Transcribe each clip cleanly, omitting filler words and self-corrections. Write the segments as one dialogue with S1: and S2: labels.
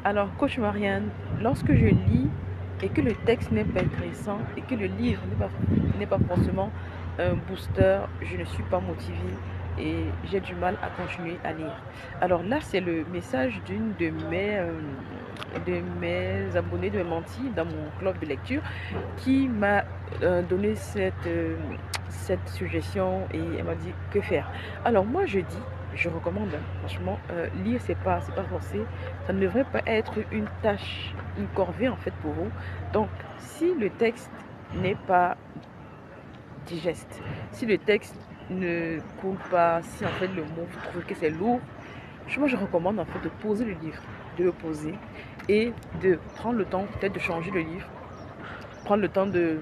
S1: Alors, coach Marianne, lorsque je lis et que le texte n'est pas intéressant et que le livre n'est pas forcément un booster, je ne suis pas motivée et j'ai du mal à continuer à lire. Alors là, c'est le message d'une de mes abonnés de Menti dans mon club de lecture qui m'a donné cette suggestion et elle m'a dit que faire. Alors moi je dis, je recommande, hein, franchement, lire c'est pas forcé, ça ne devrait pas être une tâche, une corvée en fait pour vous. Donc si le texte n'est pas digeste, si le texte ne coule pas, si en fait le mot vous trouvez que c'est lourd, moi je recommande en fait de poser le livre, de le poser et de prendre le temps peut-être de changer le livre, prendre le temps de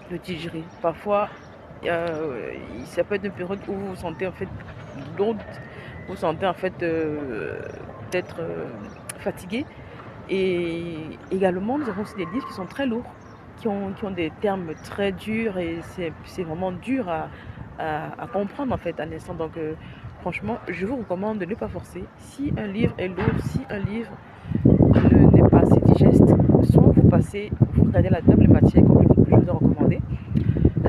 S1: le digérer. Parfois, ça peut être une période où vous vous sentez en fait lourde, vous vous sentez en fait peut-être fatigué. Et également, nous avons aussi des livres qui sont très lourds, qui ont des termes très durs et c'est vraiment dur à comprendre en fait à l'instant. Donc, franchement, je vous recommande de ne pas forcer. Si un livre est lourd, si un livre n'est pas assez digeste, soit vous regardez la table matière comme je vous ai recommandé.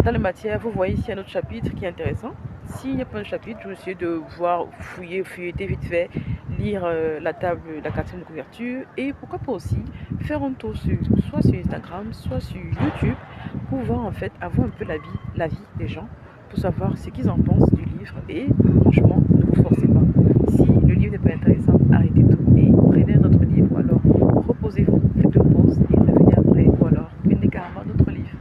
S1: Dans les matières, vous voyez ici un autre chapitre qui est intéressant. S'il n'y a pas de chapitre, je vais essayer de voir, fouiller, feuilleter vite fait, lire la table, la quatrième de couverture et pourquoi pas aussi faire un tour soit sur Instagram, soit sur YouTube pour voir en fait, avoir un peu la vie des gens pour savoir ce qu'ils en pensent du livre et franchement, ne vous forcez pas. Si le livre n'est pas intéressant, arrêtez tout et prenez un autre livre ou alors reposez-vous, faites une pause et revenez après ou alors prenez carrément d'autres livres.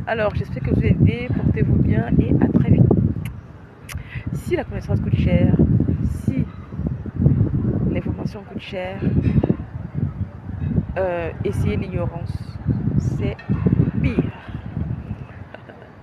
S1: Alors, j'espère que vous avez aidé, portez-vous bien et à très vite. Si la connaissance coûte cher, si l'information coûte cher, essayez l'ignorance. C'est pire.